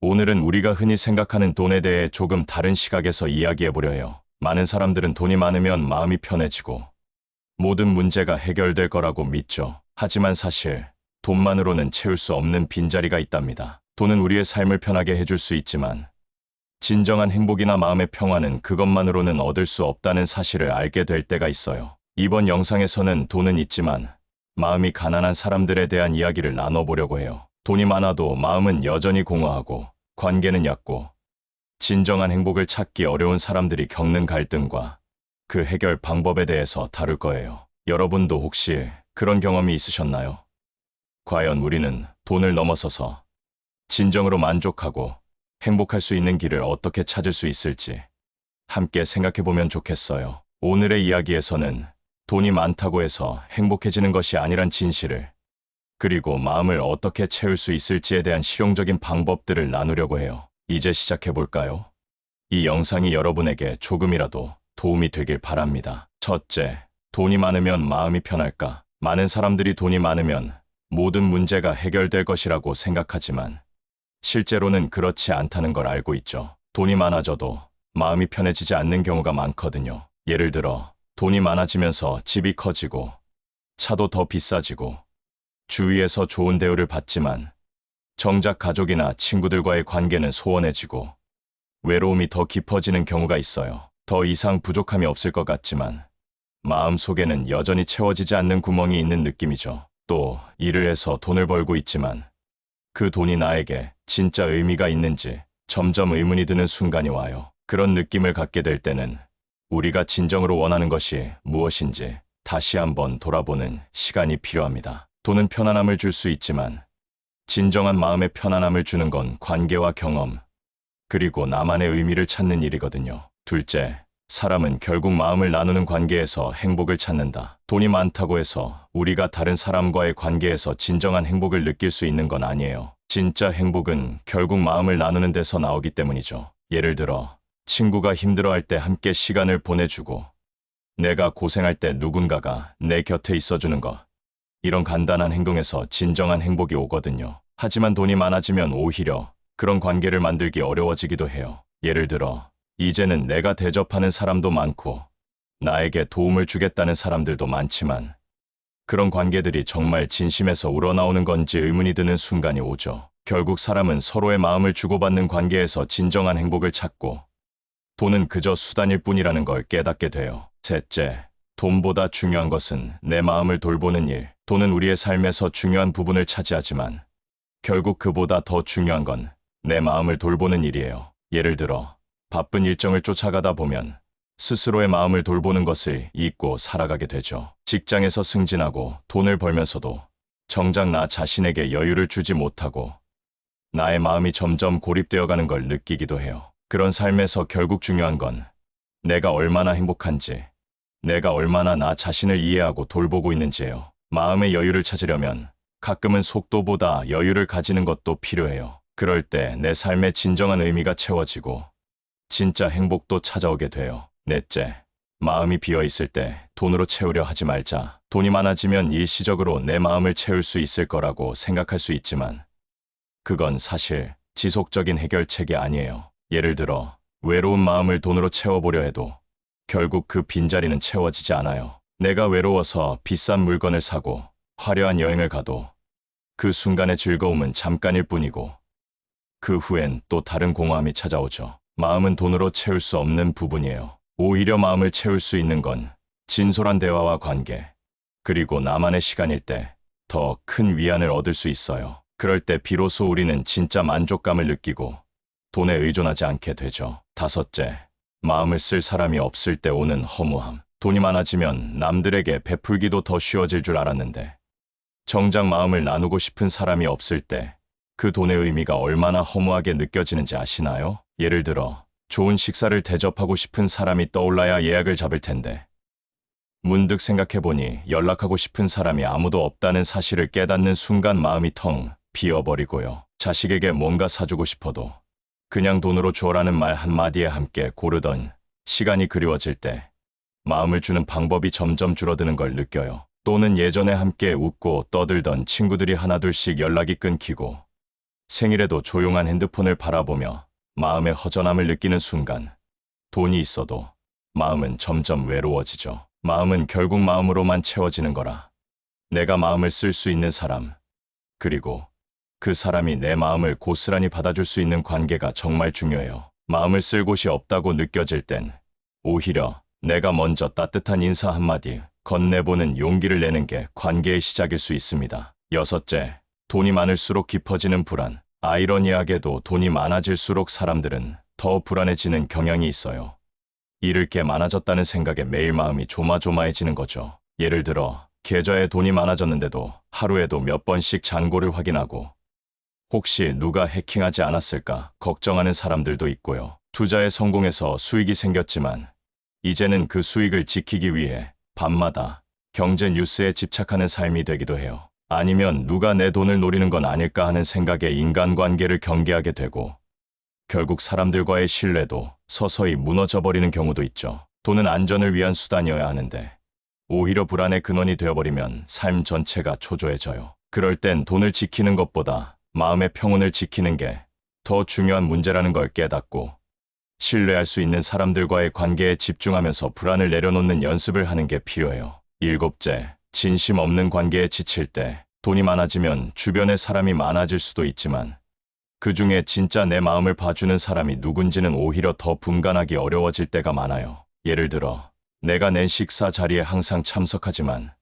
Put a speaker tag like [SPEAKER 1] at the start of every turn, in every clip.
[SPEAKER 1] 오늘은 우리가 흔히 생각하는 돈에 대해 조금 다른 시각에서 이야기해보려 해요. 많은 사람들은 돈이 많으면 마음이 편해지고 모든 문제가 해결될 거라고 믿죠. 하지만 사실 돈만으로는 채울 수 없는 빈자리가 있답니다. 돈은 우리의 삶을 편하게 해줄 수 있지만 진정한 행복이나 마음의 평화는 그것만으로는 얻을 수 없다는 사실을 알게 될 때가 있어요. 이번 영상에서는 돈은 있지만 마음이 가난한 사람들에 대한 이야기를 나눠보려고 해요. 돈이 많아도 마음은 여전히 공허하고 관계는 얕고 진정한 행복을 찾기 어려운 사람들이 겪는 갈등과 그 해결 방법에 대해서 다룰 거예요. 여러분도 혹시 그런 경험이 있으셨나요? 과연 우리는 돈을 넘어서서 진정으로 만족하고 행복할 수 있는 길을 어떻게 찾을 수 있을지 함께 생각해보면 좋겠어요. 오늘의 이야기에서는 돈이 많다고 해서 행복해지는 것이 아니란 진실을, 그리고 마음을 어떻게 채울 수 있을지에 대한 실용적인 방법들을 나누려고 해요. 이제 시작해볼까요? 이 영상이 여러분에게 조금이라도 도움이 되길 바랍니다. 첫째, 돈이 많으면 마음이 편할까? 많은 사람들이 돈이 많으면 모든 문제가 해결될 것이라고 생각하지만 실제로는 그렇지 않다는 걸 알고 있죠. 돈이 많아져도 마음이 편해지지 않는 경우가 많거든요. 예를 들어 돈이 많아지면서 집이 커지고 차도 더 비싸지고 주위에서 좋은 대우를 받지만 정작 가족이나 친구들과의 관계는 소원해지고 외로움이 더 깊어지는 경우가 있어요. 더 이상 부족함이 없을 것 같지만 마음 속에는 여전히 채워지지 않는 구멍이 있는 느낌이죠. 또 일을 해서 돈을 벌고 있지만 그 돈이 나에게 진짜 의미가 있는지 점점 의문이 드는 순간이 와요. 그런 느낌을 갖게 될 때는 우리가 진정으로 원하는 것이 무엇인지 다시 한번 돌아보는 시간이 필요합니다. 돈은 편안함을 줄 수 있지만 진정한 마음의 편안함을 주는 건 관계와 경험, 그리고 나만의 의미를 찾는 일이거든요. 둘째, 사람은 결국 마음을 나누는 관계에서 행복을 찾는다. 돈이 많다고 해서 우리가 다른 사람과의 관계에서 진정한 행복을 느낄 수 있는 건 아니에요. 진짜 행복은 결국 마음을 나누는 데서 나오기 때문이죠. 예를 들어 친구가 힘들어할 때 함께 시간을 보내주고 내가 고생할 때 누군가가 내 곁에 있어주는 것, 이런 간단한 행동에서 진정한 행복이 오거든요. 하지만 돈이 많아지면 오히려 그런 관계를 만들기 어려워지기도 해요. 예를 들어 이제는 내가 대접하는 사람도 많고 나에게 도움을 주겠다는 사람들도 많지만 그런 관계들이 정말 진심에서 우러나오는 건지 의문이 드는 순간이 오죠. 결국 사람은 서로의 마음을 주고받는 관계에서 진정한 행복을 찾고 돈은 그저 수단일 뿐이라는 걸 깨닫게 돼요. 셋째, 돈보다 중요한 것은 내 마음을 돌보는 일. 돈은 우리의 삶에서 중요한 부분을 차지하지만 결국 그보다 더 중요한 건 내 마음을 돌보는 일이에요. 예를 들어 바쁜 일정을 쫓아가다 보면 스스로의 마음을 돌보는 것을 잊고 살아가게 되죠. 직장에서 승진하고 돈을 벌면서도 정작 나 자신에게 여유를 주지 못하고 나의 마음이 점점 고립되어 가는 걸 느끼기도 해요. 그런 삶에서 결국 중요한 건 내가 얼마나 행복한지, 내가 얼마나 나 자신을 이해하고 돌보고 있는지예요. 마음의 여유를 찾으려면 가끔은 속도보다 여유를 가지는 것도 필요해요. 그럴 때 내 삶의 진정한 의미가 채워지고 진짜 행복도 찾아오게 돼요. 넷째, 마음이 비어있을 때 돈으로 채우려 하지 말자. 돈이 많아지면 일시적으로 내 마음을 채울 수 있을 거라고 생각할 수 있지만 그건 사실 지속적인 해결책이 아니에요. 예를 들어 외로운 마음을 돈으로 채워보려 해도 결국 그 빈자리는 채워지지 않아요. 내가 외로워서 비싼 물건을 사고 화려한 여행을 가도 그 순간의 즐거움은 잠깐일 뿐이고 그 후엔 또 다른 공허함이 찾아오죠. 마음은 돈으로 채울 수 없는 부분이에요. 오히려 마음을 채울 수 있는 건 진솔한 대화와 관계, 그리고 나만의 시간일 때 더 큰 위안을 얻을 수 있어요. 그럴 때 비로소 우리는 진짜 만족감을 느끼고 돈에 의존하지 않게 되죠. 다섯째, 마음을 쓸 사람이 없을 때 오는 허무함. 돈이 많아지면 남들에게 베풀기도 더 쉬워질 줄 알았는데 정작 마음을 나누고 싶은 사람이 없을 때 그 돈의 의미가 얼마나 허무하게 느껴지는지 아시나요? 예를 들어 좋은 식사를 대접하고 싶은 사람이 떠올라야 예약을 잡을 텐데 문득 생각해보니 연락하고 싶은 사람이 아무도 없다는 사실을 깨닫는 순간 마음이 텅 비어버리고요. 자식에게 뭔가 사주고 싶어도 그냥 돈으로 줘라는 말 한마디에 함께 고르던 시간이 그리워질 때 마음을 주는 방법이 점점 줄어드는 걸 느껴요. 또는 예전에 함께 웃고 떠들던 친구들이 하나둘씩 연락이 끊기고 생일에도 조용한 핸드폰을 바라보며 마음의 허전함을 느끼는 순간 돈이 있어도 마음은 점점 외로워지죠. 마음은 결국 마음으로만 채워지는 거라. 내가 마음을 쓸 수 있는 사람, 그리고 그 사람이 내 마음을 고스란히 받아줄 수 있는 관계가 정말 중요해요. 마음을 쓸 곳이 없다고 느껴질 땐 오히려 내가 먼저 따뜻한 인사 한마디 건네보는 용기를 내는 게 관계의 시작일 수 있습니다. 여섯째, 돈이 많을수록 깊어지는 불안. 아이러니하게도 돈이 많아질수록 사람들은 더 불안해지는 경향이 있어요. 잃을 게 많아졌다는 생각에 매일 마음이 조마조마해지는 거죠. 예를 들어 계좌에 돈이 많아졌는데도 하루에도 몇 번씩 잔고를 확인하고 혹시 누가 해킹하지 않았을까 걱정하는 사람들도 있고요. 투자에 성공해서 수익이 생겼지만 이제는 그 수익을 지키기 위해 밤마다 경제 뉴스에 집착하는 삶이 되기도 해요. 아니면 누가 내 돈을 노리는 건 아닐까 하는 생각에 인간관계를 경계하게 되고 결국 사람들과의 신뢰도 서서히 무너져버리는 경우도 있죠. 돈은 안전을 위한 수단이어야 하는데 오히려 불안의 근원이 되어버리면 삶 전체가 초조해져요. 그럴 땐 돈을 지키는 것보다 마음의 평온을 지키는 게 더 중요한 문제라는 걸 깨닫고 신뢰할 수 있는 사람들과의 관계에 집중하면서 불안을 내려놓는 연습을 하는 게 필요해요. 일곱째, 진심 없는 관계에 지칠 때 돈이 많아지면 주변에 사람이 많아질 수도 있지만 그 중에 진짜 내 마음을 봐주는 사람이 누군지는 오히려 더 분간하기 어려워질 때가 많아요. 예를 들어 내가 낸 식사 자리에 항상 참석하지만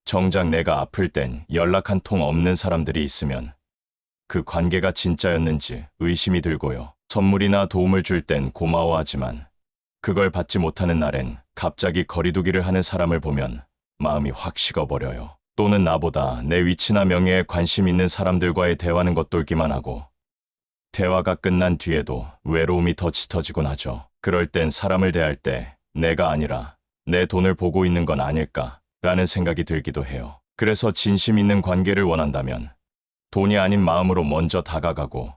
[SPEAKER 1] 정작 내가 아플 땐 연락 한 통 없는 사람들이 있으면 그 관계가 진짜였는지 의심이 들고요. 선물이나 도움을 줄 땐 고마워하지만 그걸 받지 못하는 날엔 갑자기 거리두기를 하는 사람을 보면 마음이 확 식어버려요. 또는 나보다 내 위치나 명예에 관심 있는 사람들과의 대화는 겉돌기만 하고 대화가 끝난 뒤에도 외로움이 더 짙어지곤 하죠. 그럴 땐 사람을 대할 때 내가 아니라 내 돈을 보고 있는 건 아닐까라는 생각이 들기도 해요. 그래서 진심 있는 관계를 원한다면 돈이 아닌 마음으로 먼저 다가가고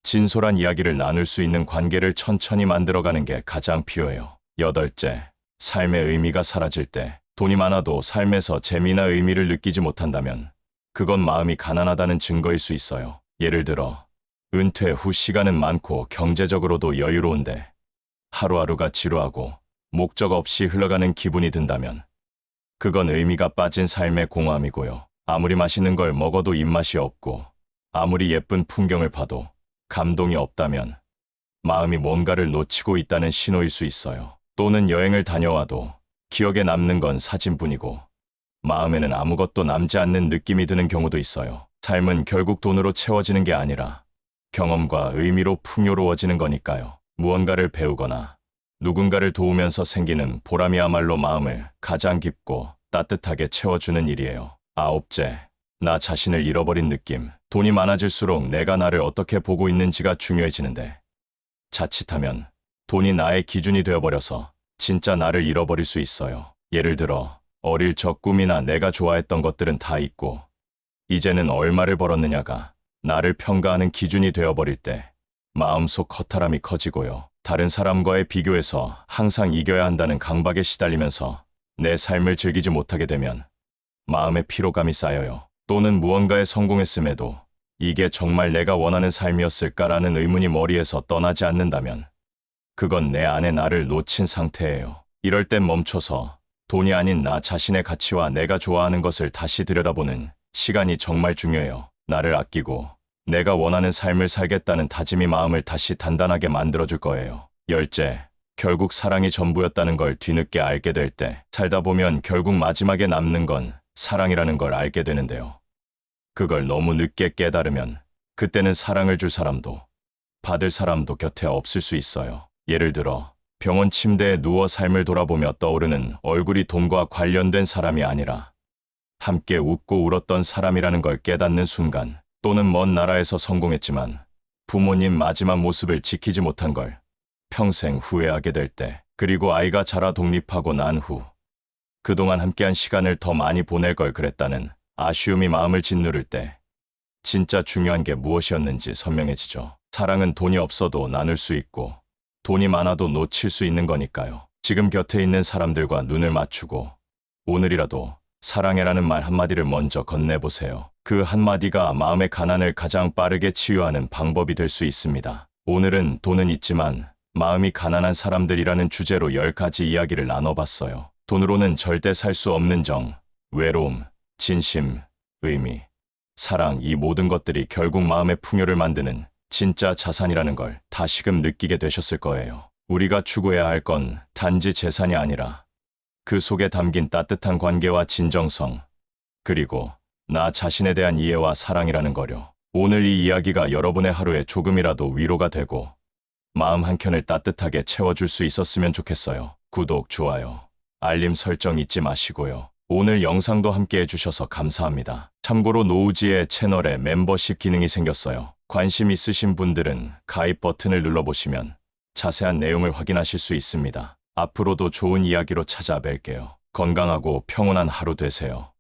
[SPEAKER 1] 진솔한 이야기를 나눌 수 있는 관계를 천천히 만들어가는 게 가장 필요해요. 여덟째, 삶의 의미가 사라질 때 돈이 많아도 삶에서 재미나 의미를 느끼지 못한다면 그건 마음이 가난하다는 증거일 수 있어요. 예를 들어 은퇴 후 시간은 많고 경제적으로도 여유로운데 하루하루가 지루하고 목적 없이 흘러가는 기분이 든다면 그건 의미가 빠진 삶의 공허함이고요. 아무리 맛있는 걸 먹어도 입맛이 없고 아무리 예쁜 풍경을 봐도 감동이 없다면 마음이 뭔가를 놓치고 있다는 신호일 수 있어요. 또는 여행을 다녀와도 기억에 남는 건 사진뿐이고 마음에는 아무것도 남지 않는 느낌이 드는 경우도 있어요. 삶은 결국 돈으로 채워지는 게 아니라 경험과 의미로 풍요로워지는 거니까요. 무언가를 배우거나 누군가를 도우면서 생기는 보람이야말로 마음을 가장 깊고 따뜻하게 채워주는 일이에요. 아홉째, 나 자신을 잃어버린 느낌. 돈이 많아질수록 내가 나를 어떻게 보고 있는지가 중요해지는데 자칫하면 돈이 나의 기준이 되어버려서 진짜 나를 잃어버릴 수 있어요. 예를 들어 어릴 적 꿈이나 내가 좋아했던 것들은 다 있고 이제는 얼마를 벌었느냐가 나를 평가하는 기준이 되어버릴 때 마음속 허탈함이 커지고요. 다른 사람과의 비교에서 항상 이겨야 한다는 강박에 시달리면서 내 삶을 즐기지 못하게 되면 마음의 피로감이 쌓여요. 또는 무언가에 성공했음에도 이게 정말 내가 원하는 삶이었을까라는 의문이 머리에서 떠나지 않는다면 그건 내 안에 나를 놓친 상태예요. 이럴 땐 멈춰서 돈이 아닌 나 자신의 가치와 내가 좋아하는 것을 다시 들여다보는 시간이 정말 중요해요. 나를 아끼고 내가 원하는 삶을 살겠다는 다짐이 마음을 다시 단단하게 만들어줄 거예요. 열째, 결국 사랑이 전부였다는 걸 뒤늦게 알게 될 때 살다 보면 결국 마지막에 남는 건 사랑이라는 걸 알게 되는데요. 그걸 너무 늦게 깨달으면 그때는 사랑을 줄 사람도 받을 사람도 곁에 없을 수 있어요. 예를 들어 병원 침대에 누워 삶을 돌아보며 떠오르는 얼굴이 돈과 관련된 사람이 아니라 함께 웃고 울었던 사람이라는 걸 깨닫는 순간, 또는 먼 나라에서 성공했지만 부모님 마지막 모습을 지키지 못한 걸 평생 후회하게 될 때, 그리고 아이가 자라 독립하고 난 후 그동안 함께한 시간을 더 많이 보낼 걸 그랬다는 아쉬움이 마음을 짓누를 때 진짜 중요한 게 무엇이었는지 선명해지죠. 사랑은 돈이 없어도 나눌 수 있고 돈이 많아도 놓칠 수 있는 거니까요. 지금 곁에 있는 사람들과 눈을 맞추고 오늘이라도 사랑해라는 말 한마디를 먼저 건네보세요. 그 한마디가 마음의 가난을 가장 빠르게 치유하는 방법이 될 수 있습니다. 오늘은 돈은 있지만 마음이 가난한 사람들이라는 주제로 10가지 이야기를 나눠봤어요. 돈으로는 절대 살 수 없는 정, 외로움, 진심, 의미, 사랑, 이 모든 것들이 결국 마음의 풍요를 만드는 진짜 자산이라는 걸 다시금 느끼게 되셨을 거예요. 우리가 추구해야 할 건 단지 재산이 아니라 그 속에 담긴 따뜻한 관계와 진정성, 그리고 나 자신에 대한 이해와 사랑이라는 거요. 오늘 이 이야기가 여러분의 하루에 조금이라도 위로가 되고 마음 한켠을 따뜻하게 채워줄 수 있었으면 좋겠어요. 구독, 좋아요, 알림 설정 잊지 마시고요. 오늘 영상도 함께 해주셔서 감사합니다. 참고로 노우지의 채널에 멤버십 기능이 생겼어요. 관심 있으신 분들은 가입 버튼을 눌러보시면 자세한 내용을 확인하실 수 있습니다. 앞으로도 좋은 이야기로 찾아뵐게요. 건강하고 평온한 하루 되세요.